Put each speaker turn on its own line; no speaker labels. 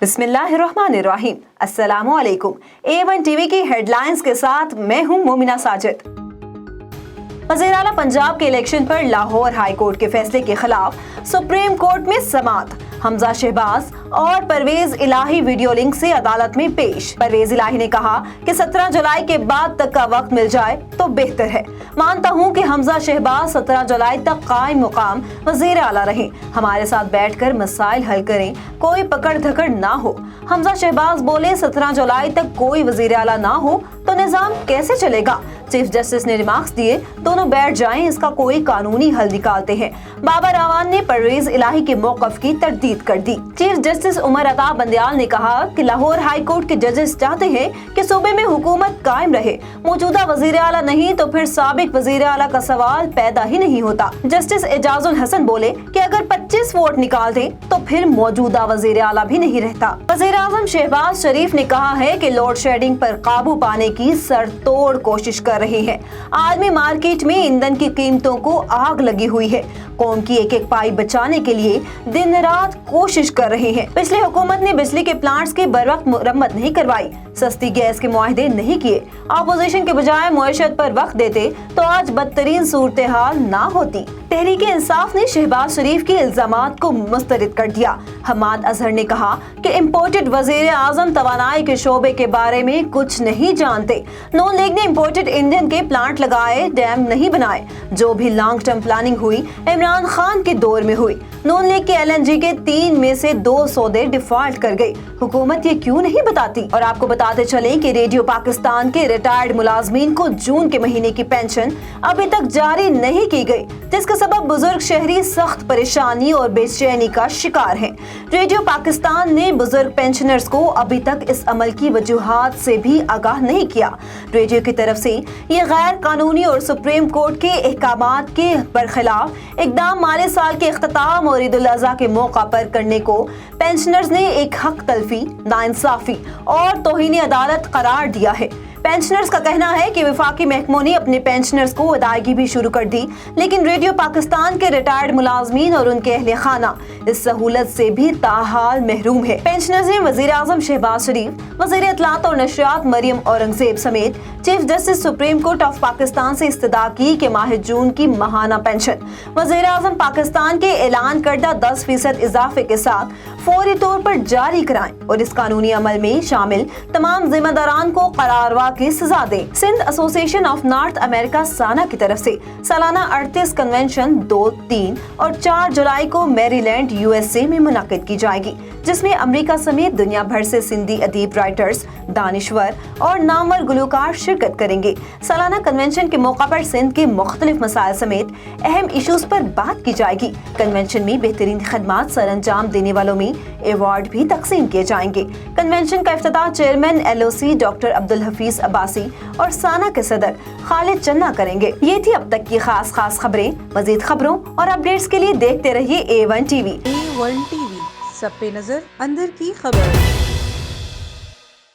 बिस्मिल्लाहिर्रहमानिर्रहीम। अस्सलामु अलैकुम। A1 टीवी की हेडलाइंस के साथ मैं हूं मोमिना साजिद। वज़ीर आला पंजाब के इलेक्शन पर लाहौर हाई कोर्ट के फैसले के खिलाफ सुप्रीम कोर्ट में समाअत। हमजा शहबाज और परवेज इलाही वीडियो लिंक से अदालत में पेश। परवेज इलाही ने कहा कि 17 जुलाई के बाद तक का वक्त मिल जाए तो बेहतर है। मानता हूं कि हमजा शहबाज 17 जुलाई तक कायम मुकाम वज़ीर आला रहें, हमारे साथ बैठकर मसाइल हल करें, कोई पकड़ धकड़ ना हो। हमजा शहबाज बोले 17 जुलाई तक कोई वज़ीर आला ना हो तो निज़ाम कैसे चलेगा। चीफ जस्टिस ने रिमार्क्स दिए, दोनों बैठ जाएं, इसका कोई कानूनी हल निकालते हैं। बाबर आवान ने परवेज इलाही के मौक़िफ़ की तरदीद कर दी। चीफ जस्टिस उमर अता बंदियाल ने कहा कि लाहौर हाई कोर्ट के जजेस चाहते हैं कि सूबे में हुकूमत कायम रहे, मौजूदा वज़ीर आला नहीं तो फिर साबिक वज़ीर आला का सवाल पैदा ही नहीं होता। जस्टिस एजाजुल हसन बोले कि अगर 25 वोट निकाल दें तो फिर मौजूदा वज़ीर आला भी नहीं रहता। वज़ीर आज़म शहबाज शरीफ ने कहा है कि लोड शेडिंग पर काबू पाने की सरतोड़ कोशिश कर रही है। आलमी मार्केट में ईंधन की कीमतों को आग लगी हुई है। कौम की एक एक पाई बचाने के लिए दिन रात कोशिश कर रहे हैं। पिछली हुकूमत ने बिजली के प्लांट्स की बरवक्त मुरम्मत नहीं करवाई, सस्ती गैस के मुआहदे नहीं किए, अपोजिशन के बजाय मुआशरत पर वक्त देते तो आज बदतरीन सूरत हाल ना होती। तहरीक इंसाफ ने शहबाज शरीफ के इल्जामात को मुस्तरद कर दिया। हमाद अजहर ने कहा कि इम्पोर्टेड वज़ीर आज़म तवानाई के शोबे के बारे में कुछ नहीं जानते। नून लीग ने इम्पोर्टेड ईंधन के प्लांट लगाए, डैम नहीं बनाए। जो भी लॉन्ग टर्म प्लानिंग हुई इमरान खान के दौर में हुई। नून लीग के LNG के 3 में से 2 सौदे डिफॉल्ट कर गई। हुकूमत ये क्यों नहीं बताती। और आपको बताते चलें कि रेडियो पाकिस्तान के रिटायर्ड मुलाजमीन को जून के महीने की पेंशन अभी तक जारी नहीं की गई, जिसके सबब बुजुर्ग शहरी सख्त परेशानी और बेचैनी का शिकार हैं। रेडियो पाकिस्तान ने बुजुर्ग पेंशनर्स को अभी तक इस अमल की वजूहात से भी आगाह नहीं किया। रेडियो की तरफ से ये गैर कानूनी और सुप्रीम कोर्ट के अहकामात के बरखिलाफ इकदाम माली साल के इख्तिताम और ईद उल अज़हा के मौका पर करने को पेंशनर्स ने एक हक तलफी, नाइंसाफी और तौहीन अदालत करार दिया है। पेंशनर्स का कहना है कि वफाकी महकमों ने अपने पेंशनर्स को अदायगी भी शुरू कर दी, लेकिन रेडियो पाकिस्तान के रिटायर्ड मुलाजमीन और उनके अहले खाना इस सहूलत से भी ताहाल महरूम है। पेंशनर्स ने वज़ीर आज़म शहबाज शरीफ, वज़ीर इत्तलात और नशरियात मरियम औरंगज़ेब समेत chief justice supreme court of Pakistan से इस्तदा की कि माह जून की माहाना पेंशन वज़ीर आज़म पाकिस्तान के ऐलान करदा 10% इजाफे के साथ फौरी तौर पर जारी कराएं और इस कानूनी अमल में शामिल तमाम जिम्मेदारान को करारवा की सजा दें। Sindh association of North America साना की तरफ से सालाना 38 कन्वेंशन 2, 3 और 4 जुलाई को मैरीलैंड USA में मुनक्किद की जाएगी, जिसमें अमेरिका समेत दुनिया भर से सिंधी अदीब, राइटर्स, दानिश्वर और नामवर गुलकार शिरकत करेंगे। सालाना कन्वेंशन के मौका पर सिंध के मुख्तलिफ मसाइल समेत अहम इशूज पर बात की जाएगी। कन्वेंशन में बेहतरीन खदमात सर अंजाम देने वालों में अवार्ड भी तकसीम किए जाएंगे। कन्वेंशन का इफ्तिताह chairman LOC doctor Abdul Hafeez Abbasi और साना के सदर खालिद चन्ना करेंगे। ये थी अब तक की खास खबरें। मजीद खबरों और अपडेट्स के लिए देखते रहिए A1 TV।
A1 TV, सब पे नजर, अंदर की खबर।